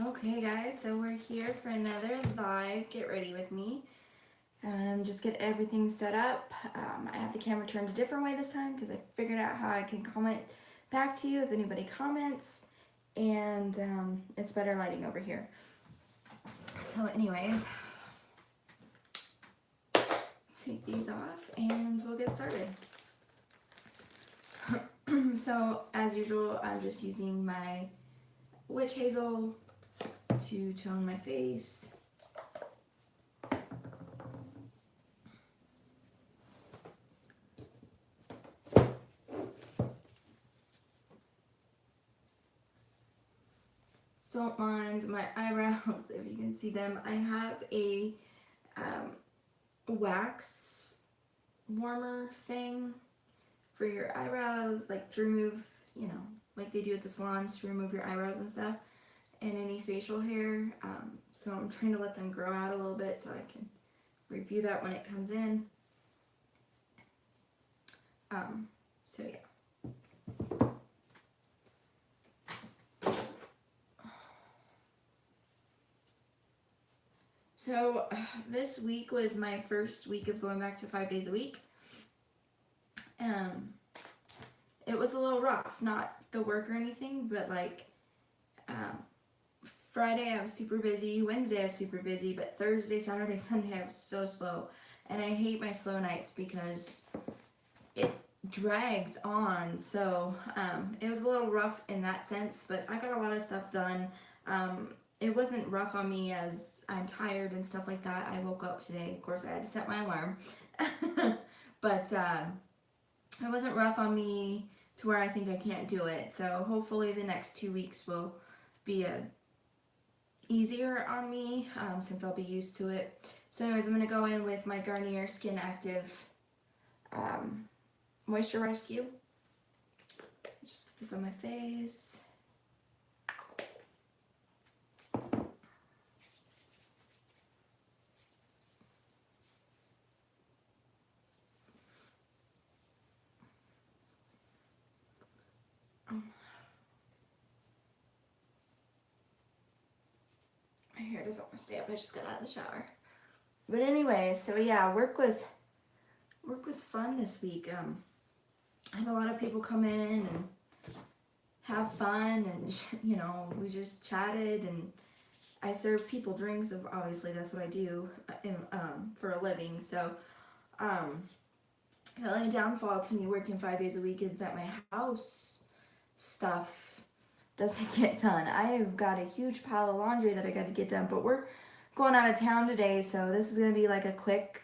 Okay guys, so we're here for another live. Get ready with me. Just get everything set up. I have the camera turned a different way this time because I figured out how I can comment back to you if anybody comments, and it's better lighting over here. So anyways, take these off and we'll get started. So as usual, I'm just using my witch hazel to tone my face. Don't mind my eyebrows if you can see them. I have a wax warmer thing for your eyebrows, like to remove, you know, like they do at the salons to remove your eyebrows and stuff, and any facial hair. So I'm trying to let them grow out a little bit so I can review that when it comes in. So yeah. So this week was my first week of going back to 5 days a week. It was a little rough, not the work or anything, but like Friday I was super busy, Wednesday I was super busy, but Thursday, Saturday, Sunday I was so slow. And I hate my slow nights because it drags on. So it was a little rough in that sense, but I got a lot of stuff done. It wasn't rough on me as I'm tired and stuff like that. I woke up today, of course I had to set my alarm, but it wasn't rough on me to where I think I can't do it. So hopefully the next 2 weeks will be easier on me since I'll be used to it. So anyways, I'm going to go in with my Garnier Skin Active Moisture Rescue. Just put this on my face. My hair doesn't want to stay up. I just got out of the shower. But anyway, so yeah, work was fun this week. I had a lot of people come in and have fun, and you know, we just chatted, and I serve people drinks. Obviously, that's what I do for a living. So, the only downfall to me working 5 days a week is that my house stuff doesn't get done. I have got a huge pile of laundry that I got to get done, but we're going out of town today, so this is going to be like a quick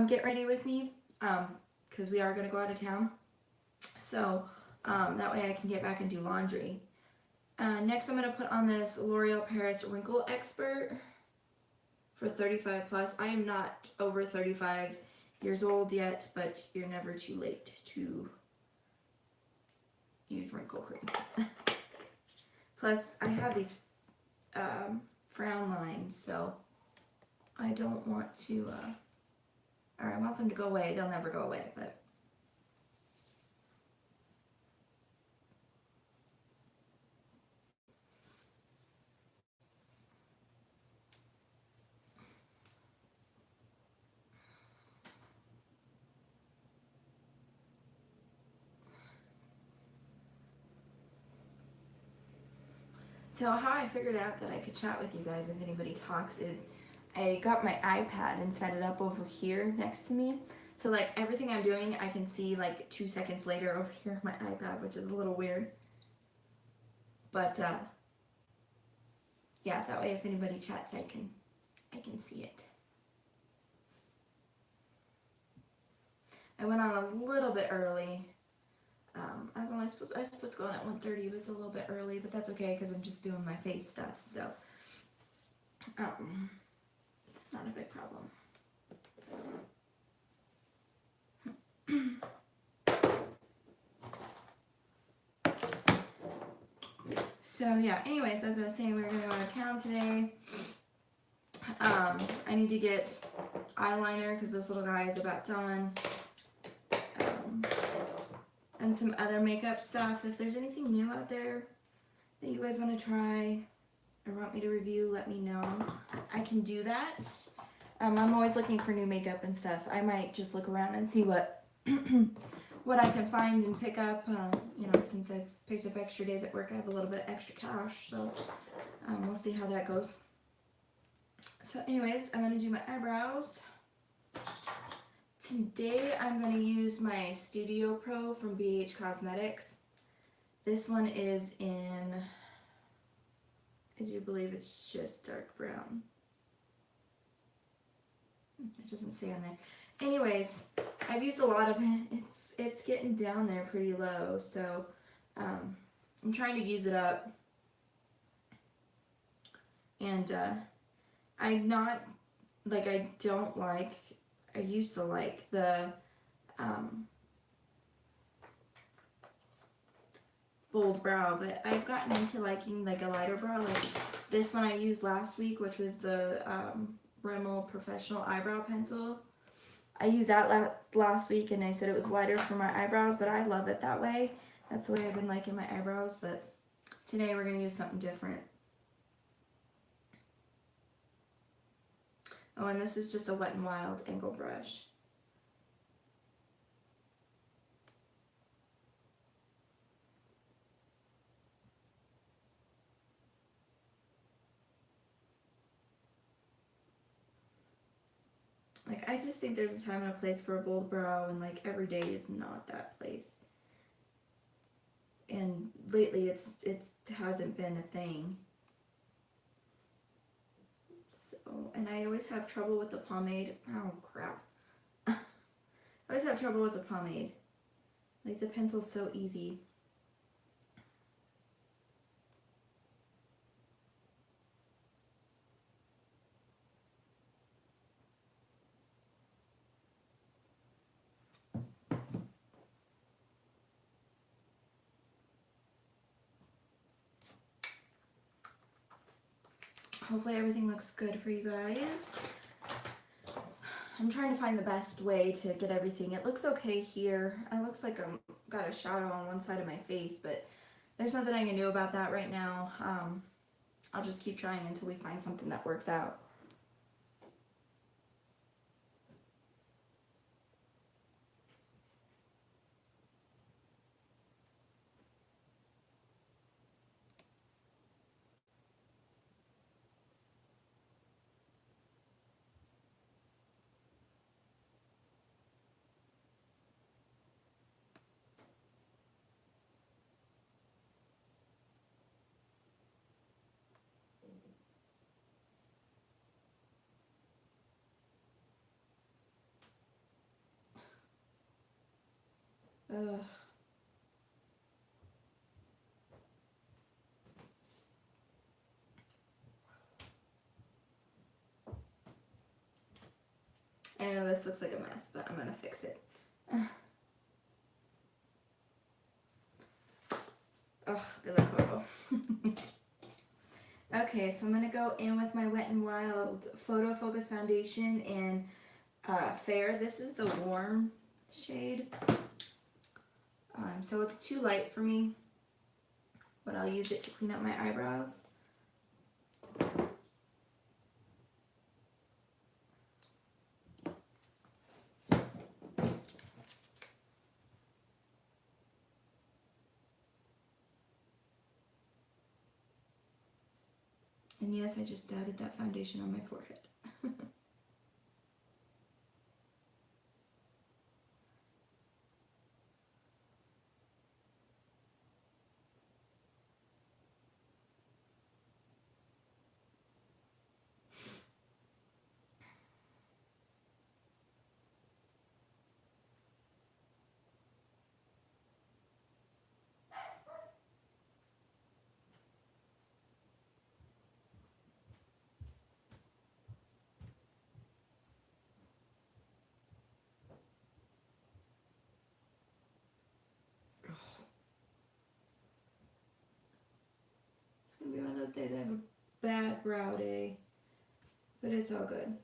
get ready with me, because we are going to go out of town. So that way I can get back and do laundry. Next I'm going to put on this L'Oreal Paris Wrinkle Expert for 35 plus. I am not over 35 years old yet, but you're never too late to use wrinkle cream. Plus I have these frown lines, so I don't want to, or I want them to go away. They'll never go away, but so how I figured out that I could chat with you guys if anybody talks is I got my iPad and set it up over here next to me. So like everything I'm doing, I can see like 2 seconds later over here on my iPad, which is a little weird. But yeah, that way if anybody chats, I can see it. I went on a little bit early. I was supposed to go on at 1:30, but it's a little bit early, but that's okay because I'm just doing my face stuff, so it's not a big problem. So yeah, anyways, as I was saying, we were going to go out of town today. I need to get eyeliner because this little guy is about done. And some other makeup stuff. If there's anything new out there that you guys want to try, or want me to review, let me know. I can do that. I'm always looking for new makeup and stuff. I might just look around and see what what I can find and pick up. You know, since I've picked up extra days at work, I have a little bit of extra cash, so we'll see how that goes. So anyways, I'm going to do my eyebrows. Today I'm going to use my Studio Pro from BH Cosmetics. This one is in, I do believe it's just dark brown. It doesn't say on there. Anyways, I've used a lot of it. It's getting down there pretty low, so I'm trying to use it up. And I'm not, like, I used to like the bold brow, but I've gotten into liking like a lighter brow, like this one I used last week, which was the Rimmel Professional Eyebrow Pencil. I used that last week, and I said it was lighter for my eyebrows, but I love it that way. That's the way I've been liking my eyebrows, but today we're going to use something different. Oh, and this is just a Wet n Wild angle brush. Like, I just think there's a time and a place for a bold brow, and like every day is not that place. And lately it hasn't been a thing. So, and I always have trouble with the pomade. Oh crap. I always have trouble with the pomade. Like, the pencil's so easy. Hopefully everything looks good for you guys. I'm trying to find the best way to get everything. It looks okay here. It looks like I've got a shadow on one side of my face, but there's nothing I can do about that right now. I'll just keep trying until we find something that works out. Ugh. I know this looks like a mess, but I'm gonna fix it. Oh, they look horrible. Okay, so I'm gonna go in with my Wet n Wild Photo Focus Foundation in Fair. This is the warm shade. So it's too light for me, but I'll use it to clean up my eyebrows. And yes, I just dabbed that foundation on my forehead. It's gonna be one of those days I have a bad brow day, but it's all good.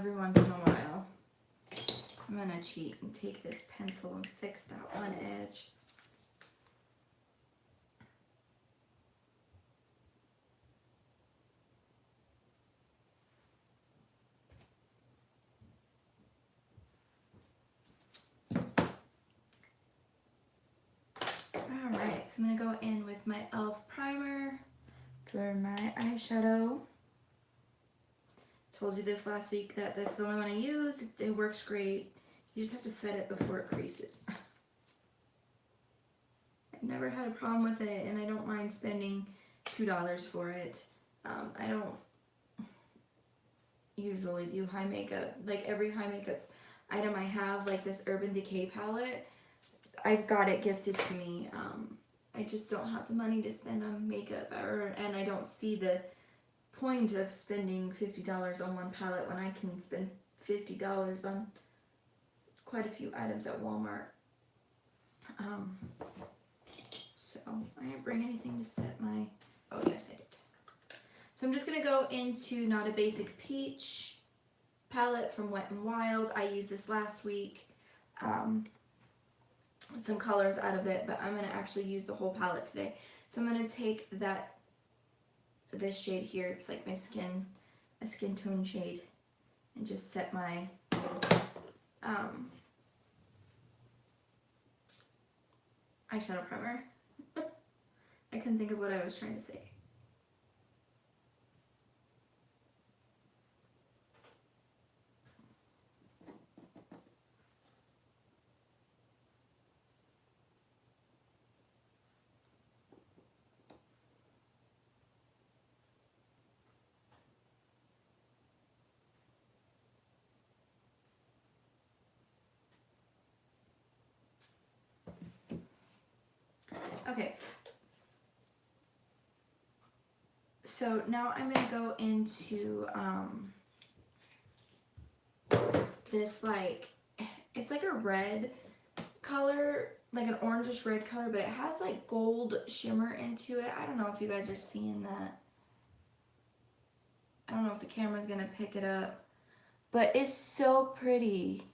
every once in a while. I'm gonna cheat and take this pencil and fix that one edge. Alright, so I'm gonna go in with my e.l.f. primer for my eyeshadow. Told you this last week that this is the only one I use. It works great. You just have to set it before it creases. I've never had a problem with it, and I don't mind spending $2 for it. I don't usually do high makeup. Like every high makeup item I have, like this Urban Decay palette, I've got it gifted to me. I just don't have the money to spend on makeup, and I don't see the point of spending $50 on one palette when I can spend $50 on quite a few items at Walmart. So I didn't bring anything to set my, oh yes I did. So I'm just going to go into Not a Basic Peach palette from Wet n Wild. I used this last week. Some colors out of it, but I'm going to actually use the whole palette today. So I'm going to take this shade here, it's like my a skin tone shade, and just set my eyeshadow primer. I couldn't think of what I was trying to say. Okay, so now I'm going to go into this, like, it's like a red color, like an orangish red color, but it has like gold shimmer into it. I don't know if you guys are seeing that. I don't know if the camera's going to pick it up, but it's so pretty.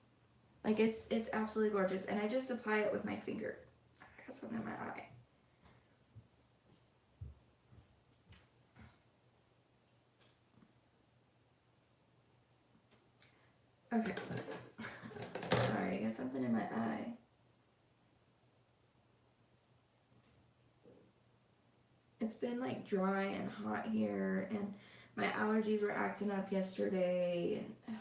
Like it's absolutely gorgeous, and I just apply it with my finger. I got something in my eye. Okay. Sorry, I got something in my eye. It's been like dry and hot here, and my allergies were acting up yesterday, and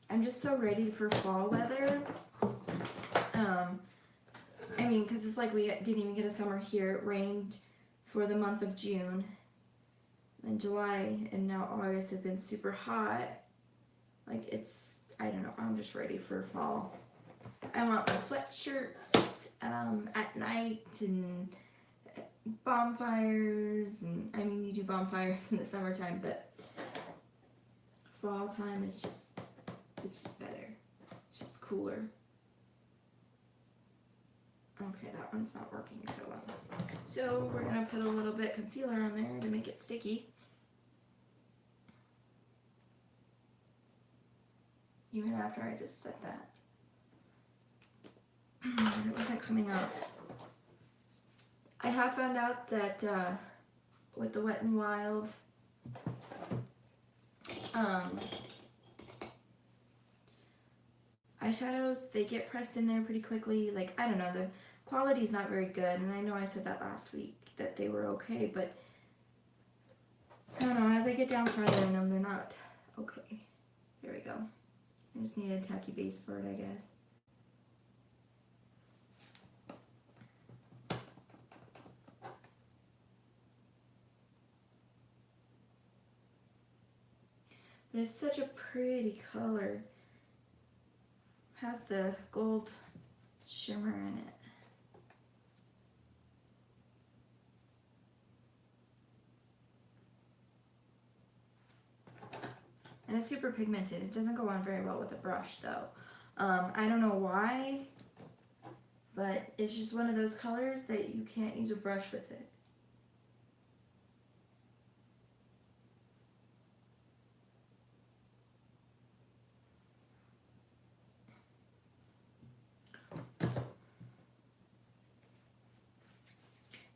I'm just so ready for fall weather. I mean, because it's like we didn't even get a summer here. It rained for the month of June, and July, and now August have been super hot. Like it's, I don't know, I'm just ready for fall. I want my sweatshirts at night, and bonfires, and I mean you do bonfires in the summertime, but fall time is just, it's just better. It's just cooler. Okay, that one's not working so well. So we're gonna put a little bit concealer on there to make it sticky. Even after I just said that. It wasn't coming out. I have found out that with the Wet n Wild eyeshadows, they get pressed in there pretty quickly. Like, I don't know, the quality is not very good, and I know I said that last week that they were okay, but I don't know, as I get down further in them, they're not okay. There we go. I just need a tacky base for it, I guess. But it's such a pretty color. Has the gold shimmer in it. And it's super pigmented. It doesn't go on very well with a brush though. I don't know why, but it's just one of those colors that you can't use a brush with it.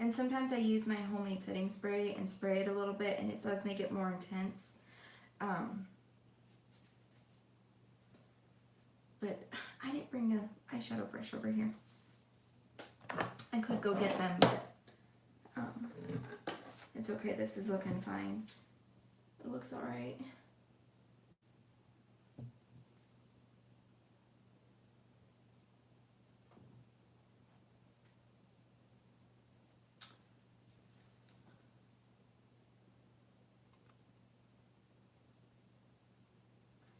And sometimes I use my homemade setting spray and spray it a little bit, and it does make it more intense. But I didn't bring a eyeshadow brush over here. I could go get them, but it's okay. This is looking fine. It looks all right.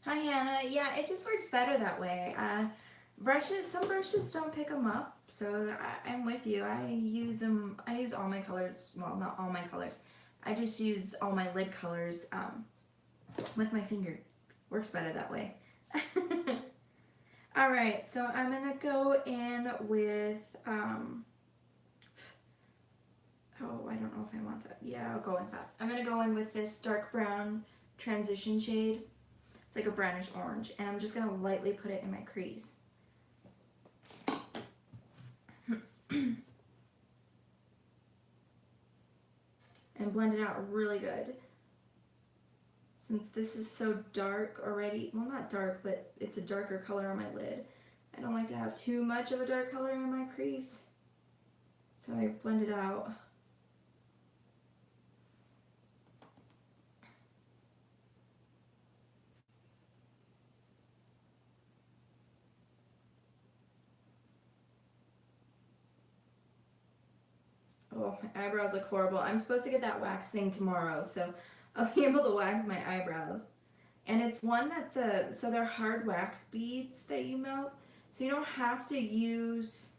Hi, Hannah. Yeah, it just works better that way. Some brushes don't pick them up, so I'm with you. I use them. I use all my colors. Well, not all my colors. I just use all my lid colors with my finger. Works better that way. All right, so I'm gonna go in with oh, I don't know if I want that. Yeah, I'll go with that. I'm gonna go in with this dark brown transition shade. It's like a brownish orange, and I'm just gonna lightly put it in my crease. And blend it out really good. Since this is so dark already, well, not dark, but it's a darker color on my lid, I don't like to have too much of a dark color in my crease, so I blend it out. Oh, my eyebrows look horrible. I'm supposed to get that wax thing tomorrow, so I'll be able to wax my eyebrows. And it's one that so they're hard wax beads that you melt, so you don't have to use,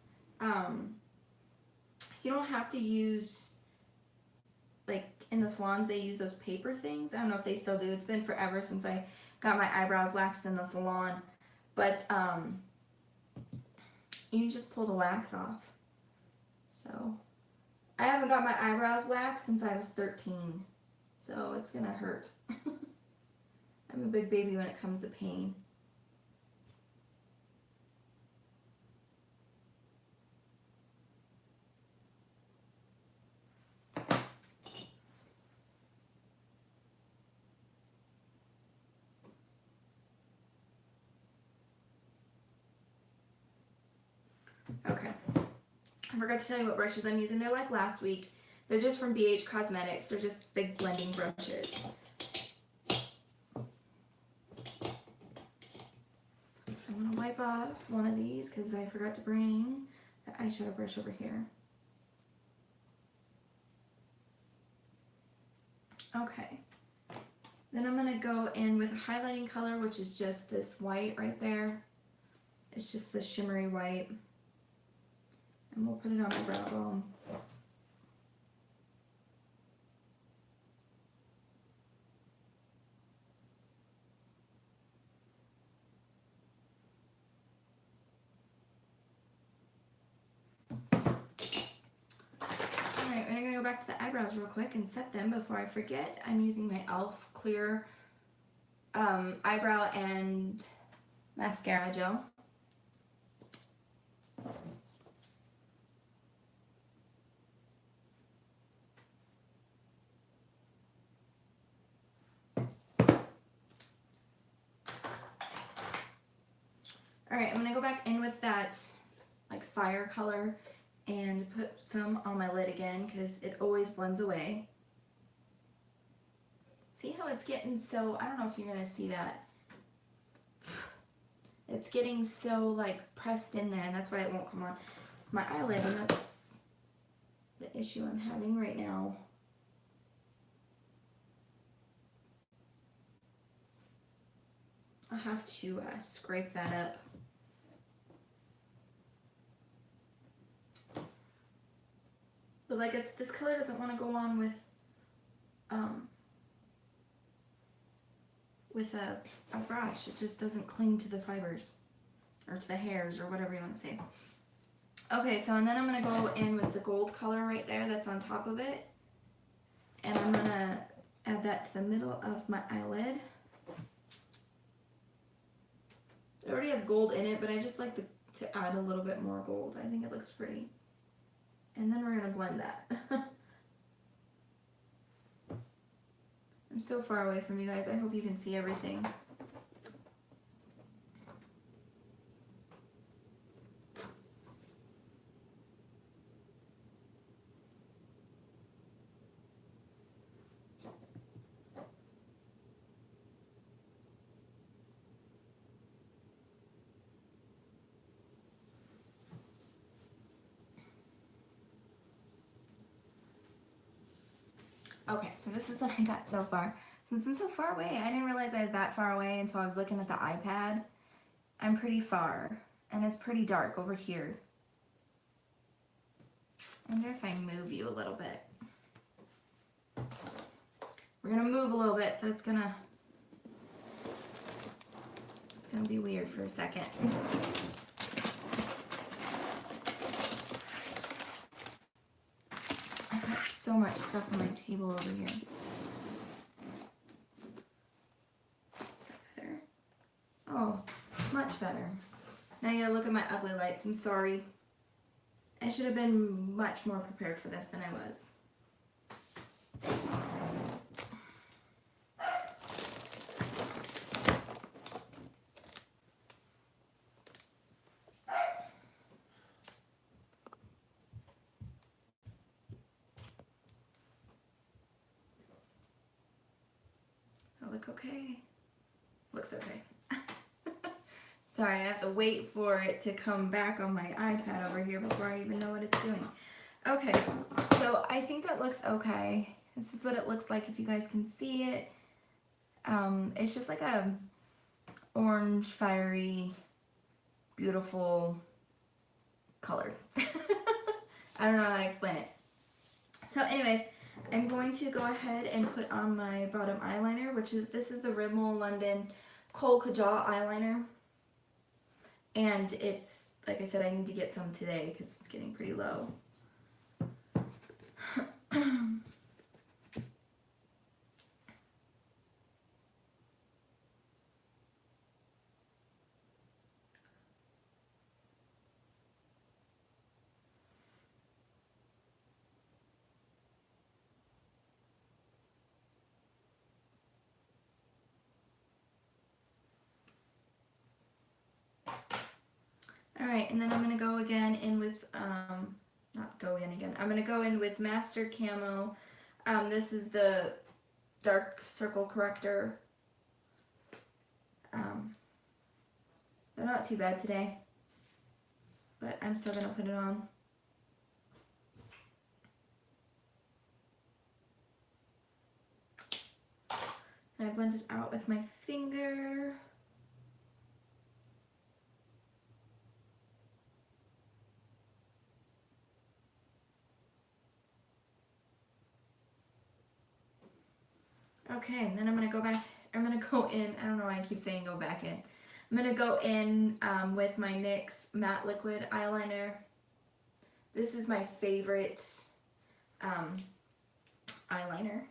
like in the salons they use those paper things. I don't know if they still do. It's been forever since I got my eyebrows waxed in the salon, but you just pull the wax off. So I haven't got my eyebrows waxed since I was 13, so it's gonna hurt. I'm a big baby when it comes to pain. Okay. I forgot to tell you what brushes I'm using. They're like last week. They're just from BH Cosmetics. They're just big blending brushes. So I'm going to wipe off one of these because I forgot to bring the eyeshadow brush over here. Okay. Then I'm going to go in with a highlighting color, which is just this white right there. It's just this shimmery white. And we'll put it on my brow bone. Alright, we're going to go back to the eyebrows real quick and set them before I forget. I'm using my e.l.f. clear eyebrow and mascara gel. Alright, I'm going to go back in with that like fire color and put some on my lid again because it always blends away. See how it's getting so, I don't know if you're going to see that. It's getting so like pressed in there, and that's why it won't come on my eyelid, and that's the issue I'm having right now. I'll have to scrape that up. But like this color doesn't want to go on with a brush. It just doesn't cling to the fibers or to the hairs or whatever you want to say. Okay, so and then I'm going to go in with the gold color right there that's on top of it. And I'm going to add that to the middle of my eyelid. It already has gold in it, but I just like to add a little bit more gold. I think it looks pretty. And then we're gonna blend that. I'm so far away from you guys. I hope you can see everything. Okay, so this is what I got so far. Since I'm so far away, I didn't realize I was that far away until I was looking at the iPad. I'm pretty far, and it's pretty dark over here. I wonder if I move you a little bit. We're gonna move a little bit, so it's gonna be weird for a second. I've got so much stuff on my table over here. Better. Oh, much better. Now you gotta look at my ugly lights. I'm sorry. I should have been much more prepared for this than I was. Does that look okay? Looks okay. Sorry, I have to wait for it to come back on my iPad over here before I even know what it's doing. Okay, so I think that looks okay. This is what it looks like if you guys can see it. It's just like a orange, fiery, beautiful color. I don't know how to explain it. So anyways, I'm going to go ahead and put on my bottom eyeliner, this is the Rimmel London Kohl Kajal eyeliner. And it's, like I said, I need to get some today because it's getting pretty low. Alright, and then I'm going to go again in with, I'm going to go in with Master Camo. This is the dark circle corrector. They're not too bad today, but I'm still going to put it on. And I blend it out with my finger. Okay, and then I'm going to go back, I'm going to go in, I don't know why I keep saying go back in. I'm going to go in with my NYX Matte Liquid Eyeliner. This is my favorite eyeliner.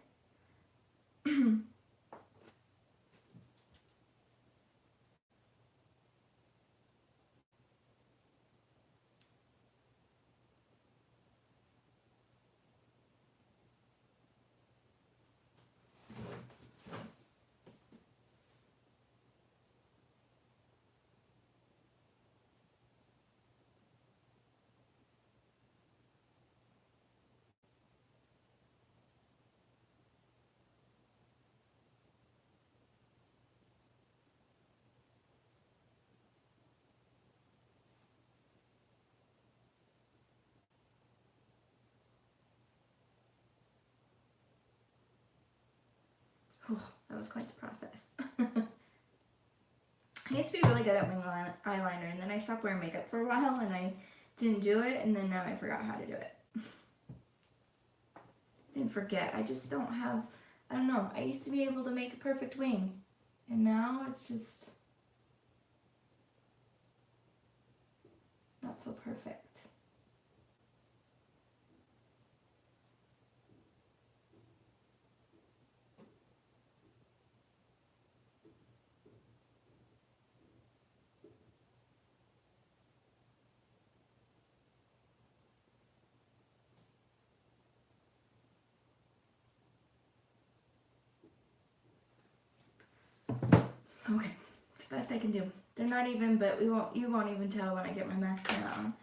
Oh, that was quite the process. I used to be really good at wing eyeliner, and then I stopped wearing makeup for a while, and I didn't do it, and then now I forgot how to do it. Didn't forget, I just don't have, I don't know, I used to be able to make a perfect wing, and now it's just not so perfect. Okay, it's the best I can do. They're not even, but you won't even tell when I get my mascara on.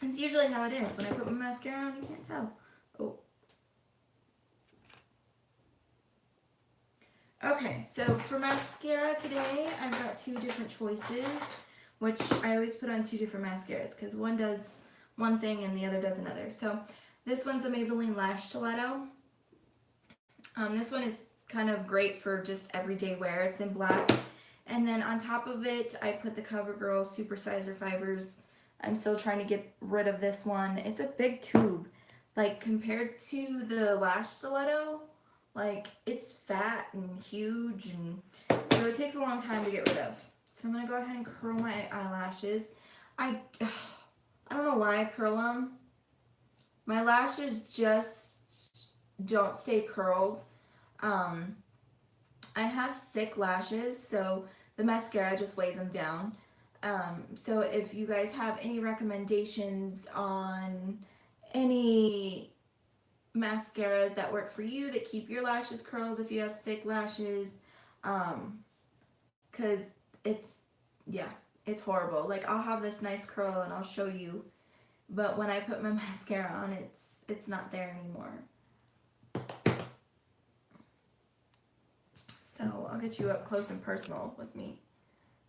It's usually how it is. When I put my mascara on, you can't tell. Oh. Okay, so for mascara today, I've got 2 different choices, which I always put on 2 different mascaras because one does one thing and the other does another. So this one's a Maybelline Lash Stiletto. This one is kind of great for just everyday wear. It's in black. And then on top of it, I put the CoverGirl Supersizer Fibers. I'm still trying to get rid of this one. It's a big tube. Like, compared to the Lash Stiletto, like, it's fat and huge, and so it takes a long time to get rid of. So I'm going to go ahead and curl my eyelashes. I don't know why I curl them. My lashes just don't stay curled. I have thick lashes, so the mascara just weighs them down. So if you guys have any recommendations on any mascaras that work for you that keep your lashes curled if you have thick lashes, because it's horrible. Like, I'll have this nice curl and I'll show you, but when I put my mascara on, it's not there anymore. So I'll get you up close and personal with me.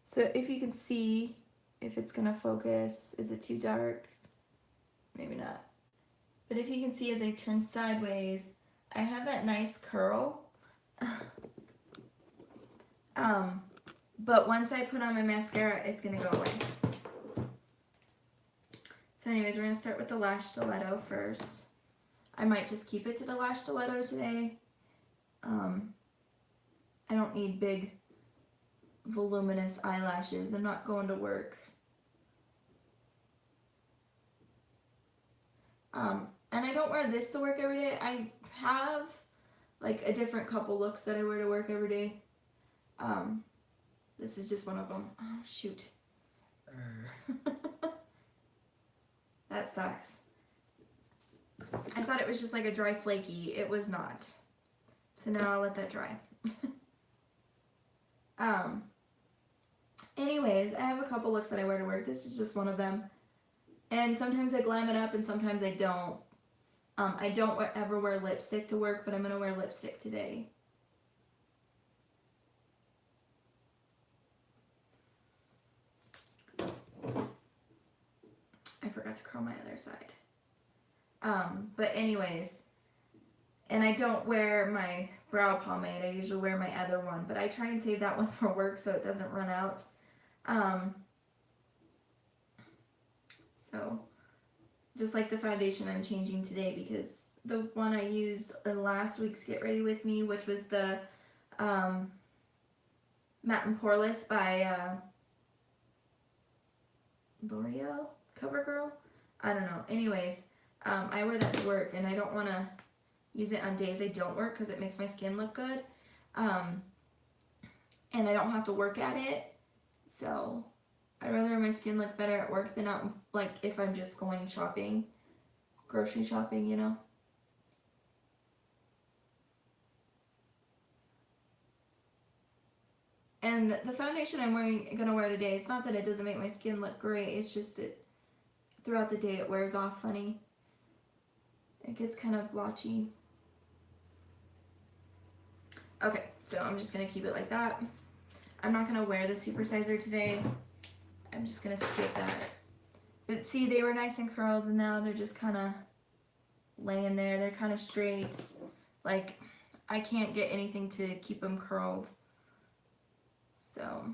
So if you can see, if it's gonna focus, is it too dark? Maybe not. But if you can see as I turn sideways, I have that nice curl. But once I put on my mascara, it's gonna go away. So anyways, we're gonna start with the Lash Stiletto first. I might just keep it to the Lash Stiletto today. I don't need big, voluminous eyelashes. I'm not going to work. And I don't wear this to work every day. I have like a different couple looks that I wear to work every day. This is just one of them. Oh, shoot. That sucks. I thought it was just like a dry flaky. It was not. So now I'll let that dry. Anyways, I have a couple looks that I wear to work. This is just one of them. And sometimes I glam it up and sometimes I don't. I don't ever wear lipstick to work, but I'm going to wear lipstick today. I forgot to curl my other side. But anyways, and I don't wear my brow pomade. I usually wear my other one, but I try and save that one for work so it doesn't run out. So just like the foundation I'm changing today, because the one I used in last week's Get Ready With Me, which was the Matte and Poreless by L'Oreal CoverGirl. I don't know. Anyways, I wear that to work, and I don't want to use it on days I don't work because it makes my skin look good. And I don't have to work at it. So I'd rather my skin look better at work than out, like, if I'm just going shopping, grocery shopping, you know. And the foundation I'm gonna wear today, it's not that it doesn't make my skin look great, it's just throughout the day it wears off funny. It gets kind of blotchy. Okay, so I'm just gonna keep it like that. I'm not gonna wear the Supersizer today. I'm just gonna skip that. But see, they were nice and curls, and now they're just kind of laying there. They're kind of straight. Like, I can't get anything to keep them curled. So,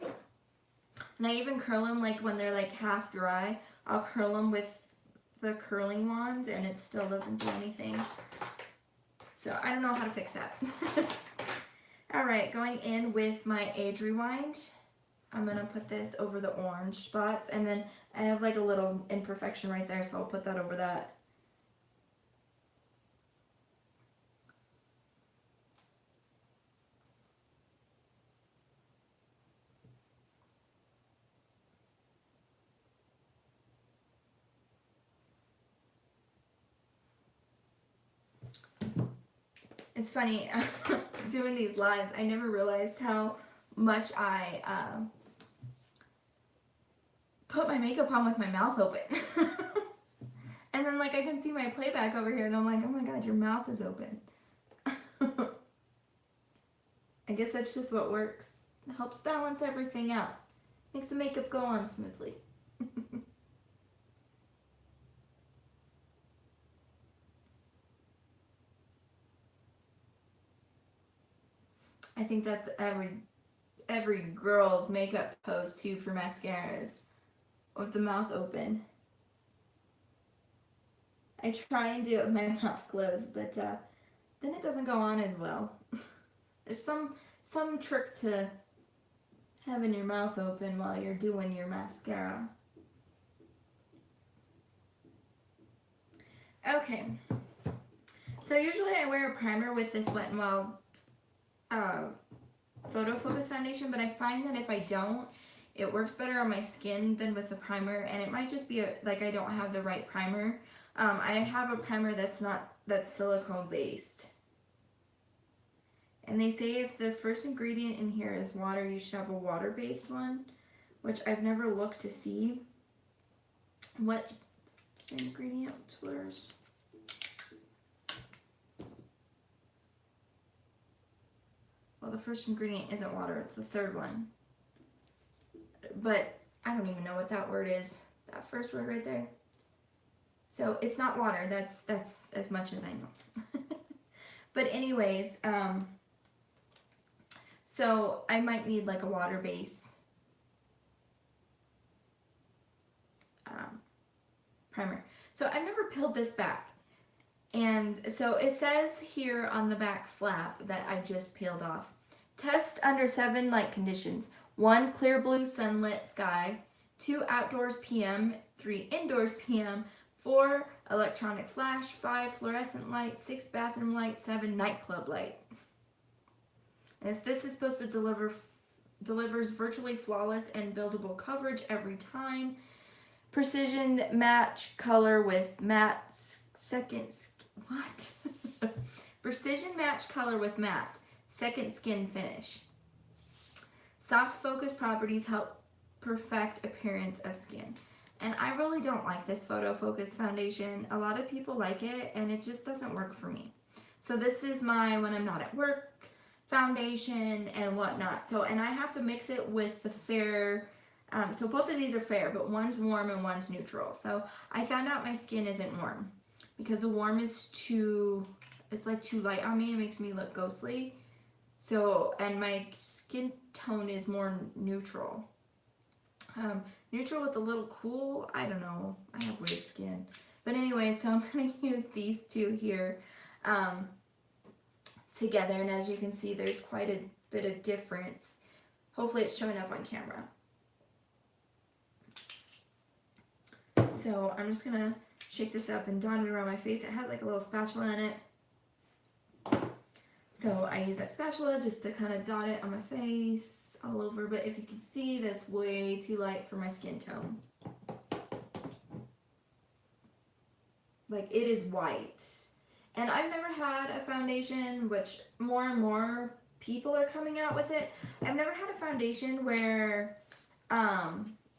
and I even curl them like when they're like half dry. I'll curl them with the curling wand, and it still doesn't do anything. So I don't know how to fix that. All right, going in with my Age Rewind. I'm gonna put this over the orange spots, and then I have like a little imperfection right there, so I'll put that over that. It's funny, doing these lives, I never realized how much I put my makeup on with my mouth open. And then like I can see my playback over here and I'm like, oh my god, your mouth is open. I guess that's just what works. It helps balance everything out. Makes the makeup go on smoothly. I think that's every girl's makeup pose too for mascaras, with the mouth open. I try and do it with my mouth closed, but then it doesn't go on as well. There's some trick to having your mouth open while you're doing your mascara. Okay, so usually I wear a primer with this Wet n Wild Photo Focus foundation, but I find that if I don't, it works better on my skin than with the primer, and it might just be like I don't have the right primer. I have a primer that's silicone based. And they say if the first ingredient in here is water, you should have a water-based one, which I've never looked to see what ingredient was. Well, the first ingredient isn't water, it's the third one. But I don't even know what that word is, that first word right there. So it's not water, that's as much as I know. But anyways, so I might need like a water base primer. So I've never peeled this back. And so it says here on the back flap that I just peeled off. Test under 7 light conditions. 1, clear blue sunlit sky. 2, outdoors PM. 3, indoors PM. 4, electronic flash. 5, fluorescent light. 6, bathroom light. 7, nightclub light. As this is supposed to delivers virtually flawless and buildable coverage every time. Precision match color with matte Precision match color with matte second skin finish. Soft focus properties help perfect appearance of skin. And I really don't like this Photo Focus foundation. A lot of people like it and it just doesn't work for me. So this is my when I'm not at work foundation and whatnot. So, and I have to mix it with the fair, so both of these are fair, but one's warm and one's neutral. So I found out my skin isn't warm because the warm is it's like too light on me. It makes me look ghostly. So, and my skin tone is more neutral. Neutral with a little cool, I don't know. I have weird skin. But anyway, so I'm going to use these two here. Together, and as you can see there's quite a bit of difference. Hopefully it's showing up on camera. So I'm just gonna shake this up and dot it around my face. It has like a little spatula in it, so I use that spatula just to kind of dot it on my face all over, but if you can see, that's way too light for my skin tone. Like, it is white. And I've never had a foundation, which more and more people are coming out with it. I've never had a foundation where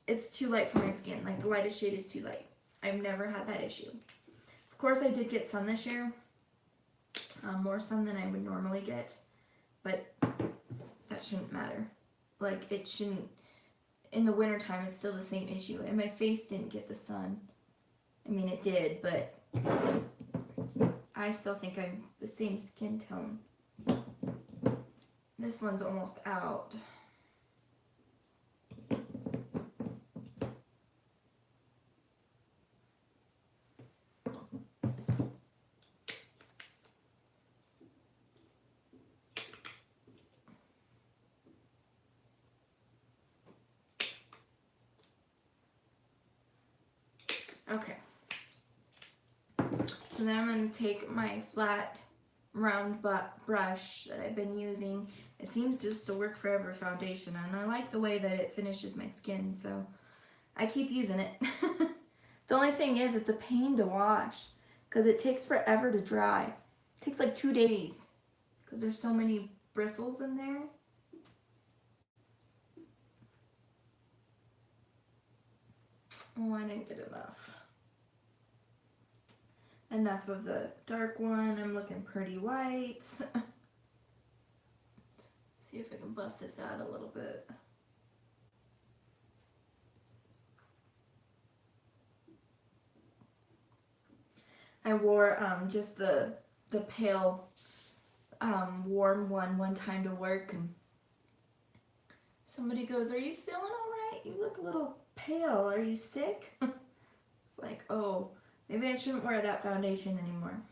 it's too light for my skin. Like, the lightest shade is too light. I've never had that issue. Of course, I did get sun this year. More sun than I would normally get. But that shouldn't matter. Like, it shouldn't... In the wintertime, it's still the same issue. And my face didn't get the sun. I mean, it did, but... I still think I'm the same skin tone. This one's almost out. Okay. So then I'm going to take my flat round brush that I've been using. It seems just to work for every foundation, and I like the way that it finishes my skin, so I keep using it. The only thing is, it's a pain to wash because it takes forever to dry. It takes like 2 days. because there's so many bristles in there. Oh, I didn't get enough. Enough of the dark one. I'm looking pretty white. See if I can buff this out a little bit. I wore just the pale warm one time to work, and somebody goes, "Are you feeling all right? You look a little pale. Are you sick?" It's like, oh, maybe I shouldn't wear that foundation anymore.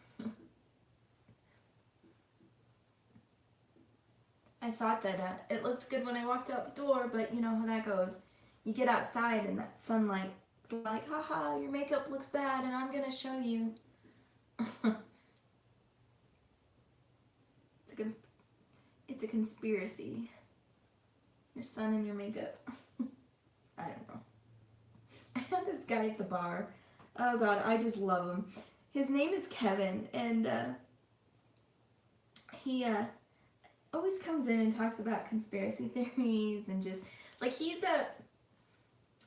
I thought that it looked good when I walked out the door, but you know how that goes. You get outside and that sunlight, it's like, haha, your makeup looks bad and I'm gonna show you. It's a conspiracy. Your sun and your makeup. I don't know. I have this guy at the bar. Oh God, I just love him. His name is Kevin, and he always comes in and talks about conspiracy theories and just like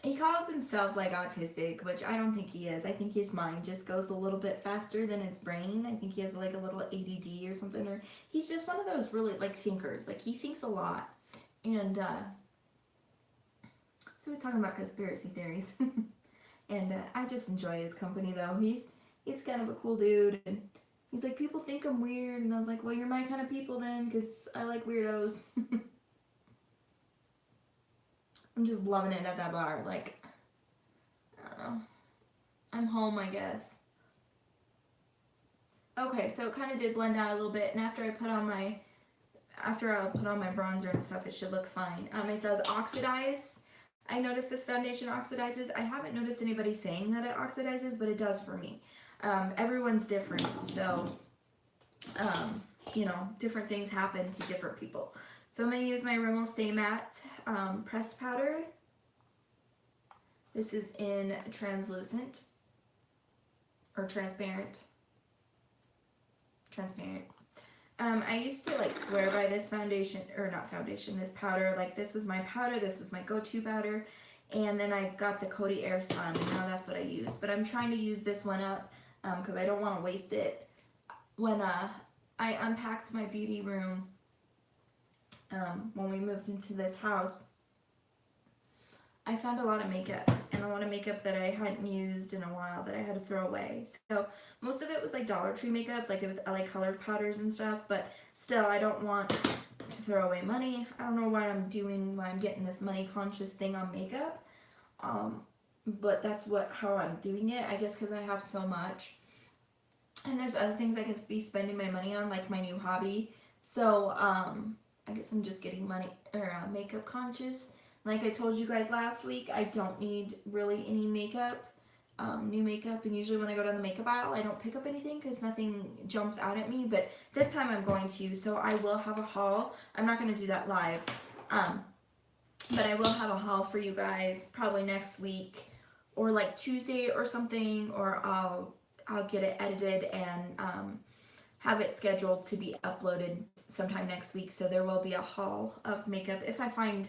he calls himself like autistic, which I don't think he is. I think his mind just goes a little bit faster than his brain. I think he has like a little ADD or something, or he's just one of those really like thinkers. Like he thinks a lot, and so he's talking about conspiracy theories, and I just enjoy his company though. He's kind of a cool dude, and he's like, people think I'm weird, and I was like, well, you're my kind of people then, because I like weirdos. I'm just loving it at that bar. Like, I don't know. I'm home, I guess. Okay, so it kind of did blend out a little bit, and after I put on my bronzer and stuff, it should look fine. It does oxidize. I noticed this foundation oxidizes. I haven't noticed anybody saying that it oxidizes, but it does for me. Everyone's different, so you know, different things happen to different people. So I'm going to use my Rimmel Stay Matte pressed powder. This is in translucent or transparent. Transparent. I used to like swear by this foundation, or not foundation, this powder. Like this was my powder, this was my go-to powder. And then I got the Coty Airspun, and now that's what I use. But I'm trying to use this one up because I don't want to waste it. When I unpacked my beauty room when we moved into this house, I found a lot of makeup, and a lot of makeup that I hadn't used in a while that I had to throw away. So most of it was like Dollar Tree makeup, like it was LA Color powders and stuff, but still I don't want to throw away money. I don't know why I'm getting this money conscious thing on makeup, but that's how I'm doing it, I guess, because I have so much. And there's other things I could be spending my money on, like my new hobby. So I guess I'm just getting money or makeup conscious. Like I told you guys last week, I don't need really any makeup, new makeup. And usually when I go down the makeup aisle, I don't pick up anything because nothing jumps out at me. But this time I'm going to, so I will have a haul. I'm not going to do that live, but I will have a haul for you guys probably next week or like Tuesday or something, or I'll get it edited and have it scheduled to be uploaded sometime next week. So there will be a haul of makeup if I find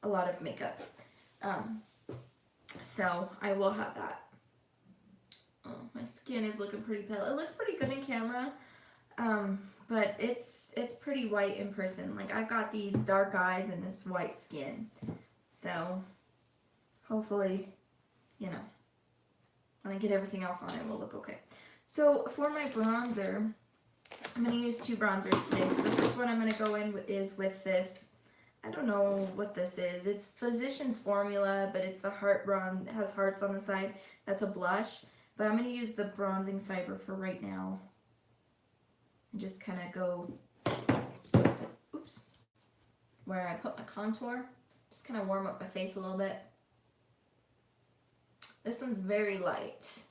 a lot of makeup. So I will have that. Oh, my skin is looking pretty pale. It looks pretty good in camera, but it's pretty white in person. Like I've got these dark eyes and this white skin. So hopefully, you know, when I get everything else on, it will look okay. So for my bronzer, I'm going to use two bronzers today. So the first one I'm going to go in is with this. I don't know what this is. It's Physicians Formula, but it's the heart bronze. It has hearts on the side. That's a blush. But I'm going to use the bronzing cyber for right now. And just kind of go, oops, where I put my contour. Just kind of warm up my face a little bit. This one's very light.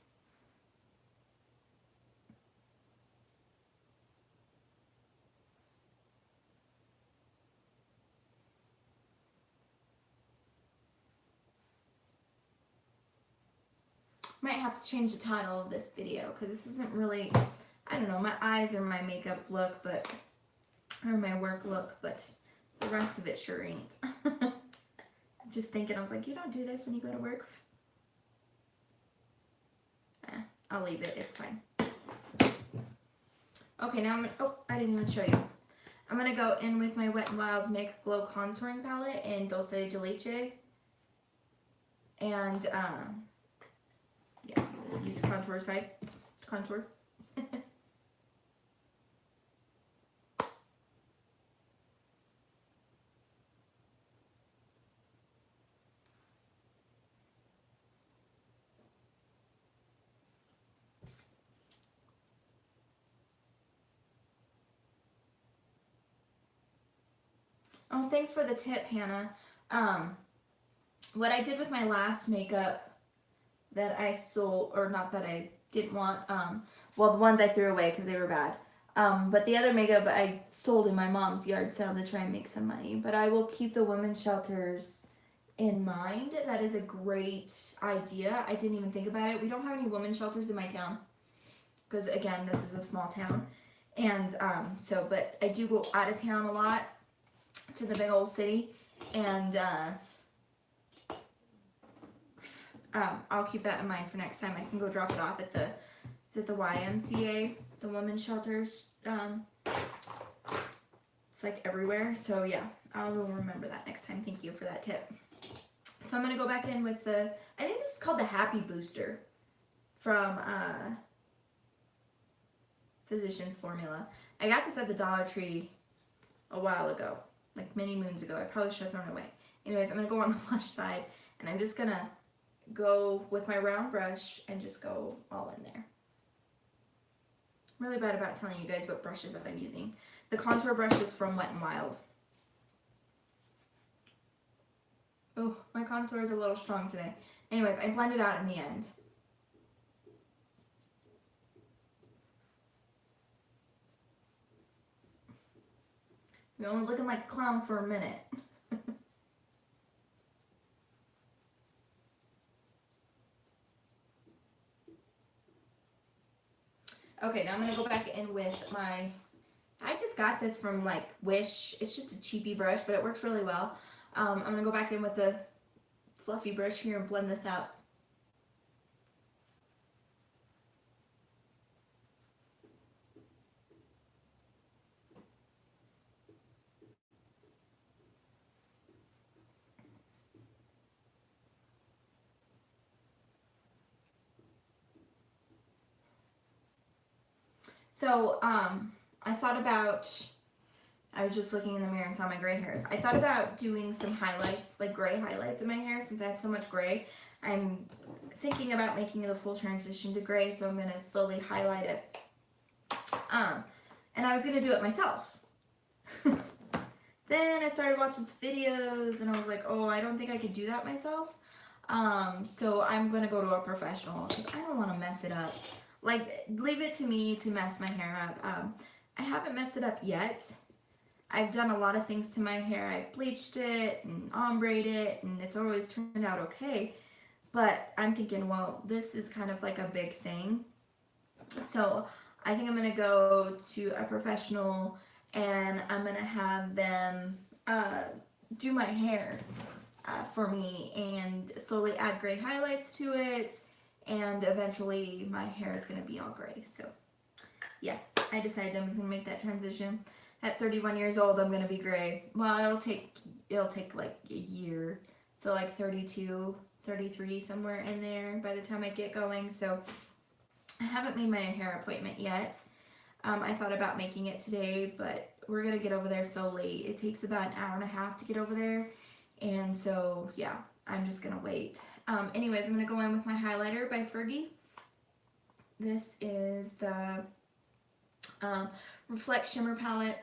Might have to change the title of this video because this isn't really, I don't know, my eyes are my makeup look, but or my work look, but the rest of it sure ain't. Just thinking, I was like, you don't do this when you go to work. I'll leave it, it's fine. Okay, now I'm gonna, oh, I didn't even show you. I'm gonna go in with my Wet n Wild Make Glow Contouring Palette in Dulce de Leche. And, yeah, use the contour side, contour. Oh, thanks for the tip, Hannah. What I did with my last makeup that I sold, or not that I didn't want, well, the ones I threw away because they were bad. But the other makeup I sold in my mom's yard sale to try and make some money. But I will keep the women's shelters in mind. That is a great idea. I didn't even think about it. We don't have any women's shelters in my town because, again, this is a small town. And so, but I do go out of town a lot to the big old city. And I'll keep that in mind for next time. I can go drop it off at the, is it the YMCA, the women's shelters? It's like everywhere. So yeah, I will remember that next time. Thank you for that tip. So I'm going to go back in with the, I think this is called the Happy Booster from Physicians Formula. I got this at the Dollar Tree a while ago, like many moons ago. I probably should have thrown it away. Anyways, I'm going to go on the blush side, and I'm just going to go with my round brush and just go all in there. I'm really bad about telling you guys what brushes I'm using. The contour brush is from Wet n Wild. Oh, my contour is a little strong today. Anyways, I blend it out in the end. You're only looking like a clown for a minute. Okay, now I'm going to go back in with my, I just got this from like Wish. It's just a cheapy brush, but it works really well. I'm going to go back in with the fluffy brush here and blend this out. So, I thought about, I was just looking in the mirror and saw my gray hairs. I thought about doing some highlights, like gray highlights in my hair since I have so much gray. I'm thinking about making the full transition to gray, so I'm going to slowly highlight it. And I was going to do it myself. Then I started watching some videos and I was like, oh, I don't think I could do that myself. So I'm going to go to a professional because I don't want to mess it up. Like, leave it to me to mess my hair up. I haven't messed it up yet. I've done a lot of things to my hair. I've bleached it and ombre-ed it, and it's always turned out okay. But I'm thinking, well, this is kind of like a big thing. So I think I'm going to go to a professional, and I'm going to have them do my hair for me and slowly add gray highlights to it. And eventually my hair is going to be all gray. So yeah, I decided I was going to make that transition. At 31 years old, I'm going to be gray. Well, it'll take like a year. So like 32, 33, somewhere in there by the time I get going. So I haven't made my hair appointment yet. I thought about making it today, but we're going to get over there so late. It takes about an hour and a half to get over there. And so, yeah, I'm just going to wait. Anyways, I'm going to go in with my highlighter by Fergie. This is the Reflect Shimmer palette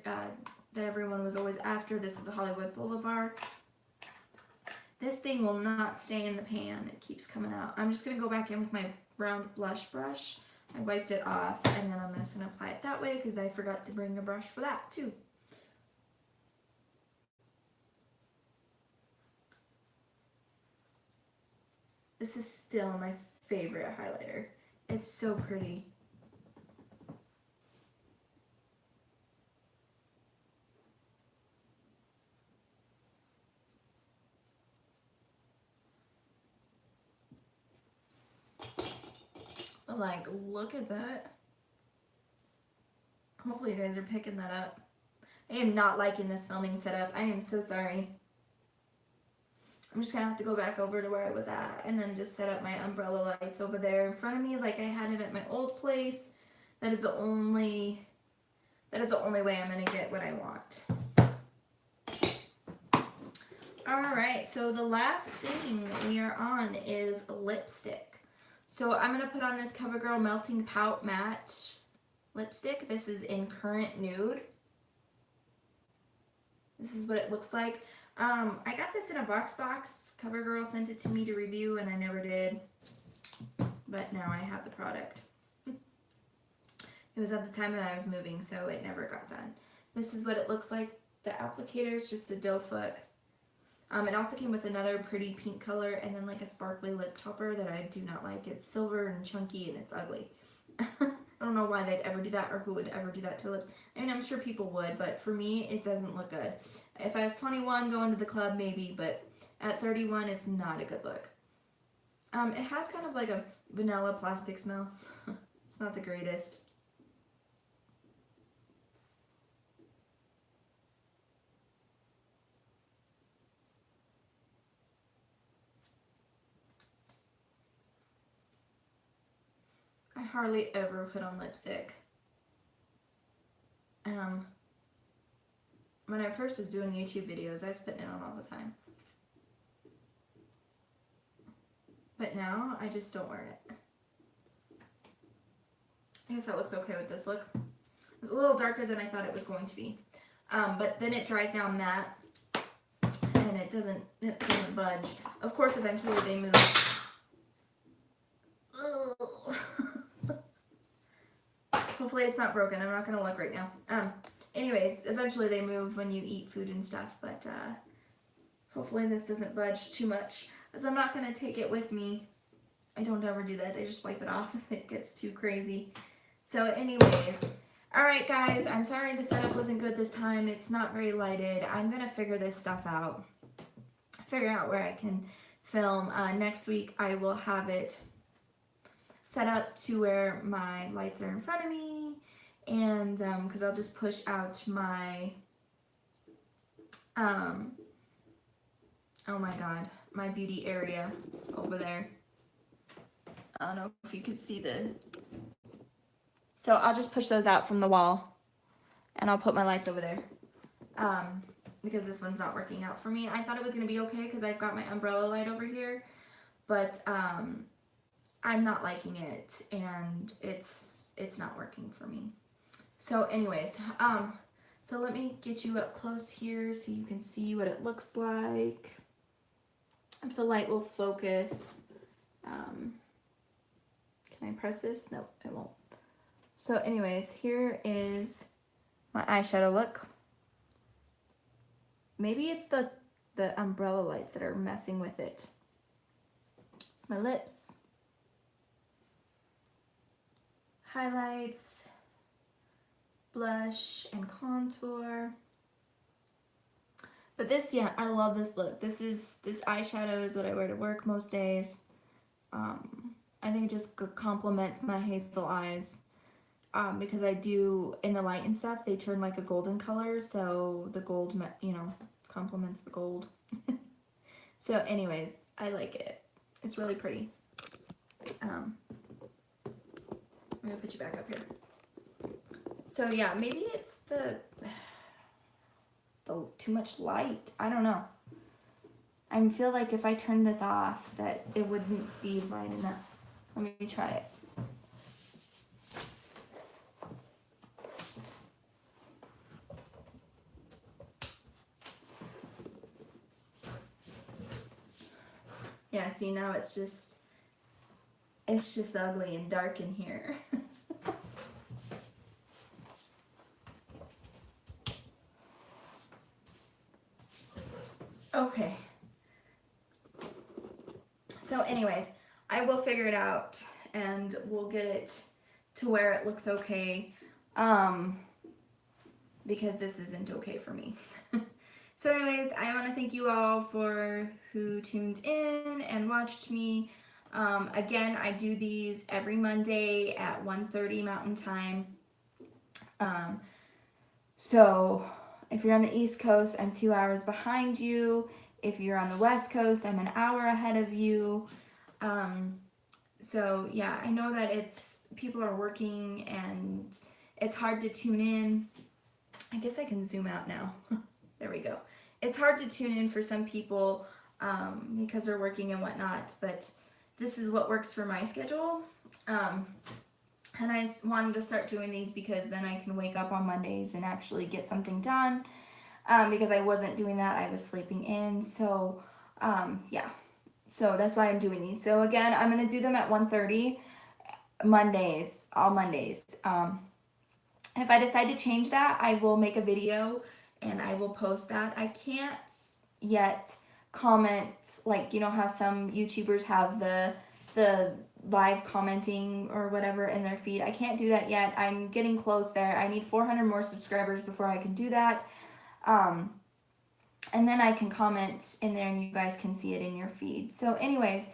that everyone was always after. This is the Hollywood Boulevard. This thing will not stay in the pan. It keeps coming out. I'm just going to go back in with my round blush brush. I wiped it off, and then I'm just going to apply it that way because I forgot to bring a brush for that too. This is still my favorite highlighter. It's so pretty. Like, look at that. Hopefully you guys are picking that up. I am not liking this filming setup. I am so sorry. I'm just gonna have to go back over to where I was at and then just set up my umbrella lights over there in front of me like I had it at my old place. That is the only way I'm gonna get what I want. Alright, so the last thing we are on is lipstick. So I'm gonna put on this CoverGirl Melting Pout Matte lipstick. This is in Current Nude. This is what it looks like. I got this in a box. CoverGirl sent it to me to review and I never did. But now I have the product. It was at the time that I was moving, so it never got done. This is what it looks like. The applicator is just a doe foot. It also came with another pretty pink color and then like a sparkly lip topper that I do not like. It's silver and chunky and it's ugly. I don't know why they'd ever do that or who would ever do that to lips. I mean, I'm sure people would, but for me, it doesn't look good. If I was 21 going to the club, maybe, but at 31, it's not a good look. It has kind of like a vanilla plastic smell. It's not the greatest. I hardly ever put on lipstick. When I first was doing YouTube videos, I was putting it on all the time. But now, I just don't wear it. I guess that looks okay with this look. It's a little darker than I thought it was going to be. But then it dries down matte, and it doesn't budge. Of course, eventually they move. Hopefully it's not broken. I'm not going to look right now. Anyways, eventually they move when you eat food and stuff, but hopefully this doesn't budge too much, as I'm not going to take it with me. I don't ever do that. I just wipe it off if it gets too crazy. So anyways, alright guys, I'm sorry the setup wasn't good this time. It's not very lighted. I'm going to figure this stuff out. Figure out where I can film. Next week I will have it set up to where my lights are in front of me, and because I'll just push out my oh my god, my beauty area over there. I don't know if you could see so I'll just push those out from the wall and I'll put my lights over there, because this one's not working out for me. I thought it was gonna be okay because I've got my umbrella light over here, but I'm not liking it and it's not working for me. So anyways, so let me get you up close here so you can see what it looks like. If the light will focus. Can I press this? No, it won't. So anyways, here is my eyeshadow look. Maybe it's the umbrella lights that are messing with it. It's my lips. Highlights, blush, and contour. But this, yeah, I love this look. This eyeshadow is what I wear to work most days. I think it just complements my hazel eyes. Because I do, in the light and stuff, they turn like a golden color, so the gold, you know, complements the gold. So anyways, I like it. It's really pretty. I'm gonna put you back up here. So yeah, maybe it's the too much light. I don't know. I feel like if I turn this off, that it wouldn't be light enough. Let me try it. Yeah, see, now it's just ugly and dark in here. Okay. So anyways, I will figure it out and we'll get it to where it looks okay. Because this isn't okay for me. So anyways, I want to thank you all for who tuned in and watched me. Again, I do these every Monday at 1:30 Mountain Time. Um, so if you're on the East Coast, I'm 2 hours behind you. If you're on the West Coast, I'm an hour ahead of you. So yeah, I know that people are working and it's hard to tune in. I guess I can zoom out now. There we go. It's hard to tune in for some people because they're working and whatnot, but this is what works for my schedule. And I wanted to start doing these because then I can wake up on Mondays and actually get something done. Because I wasn't doing that, I was sleeping in. So, yeah. So that's why I'm doing these. So again, I'm gonna do them at 1:30 Mondays, all Mondays. If I decide to change that, I will make a video and I will post that. I can't yet comment, like, you know how some YouTubers have the live commenting or whatever in their feed. I can't do that yet. I'm getting close there. I need 400 more subscribers before I can do that. And then I can comment in there and you guys can see it in your feed. So anyways,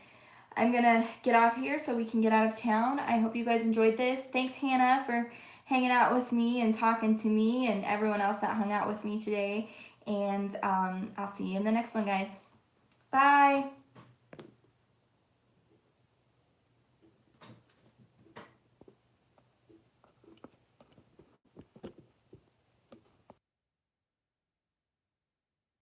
I'm gonna get off here so we can get out of town. I hope you guys enjoyed this. Thanks, Hannah, for hanging out with me and talking to me, and everyone else that hung out with me today. And I'll see you in the next one, guys. Bye.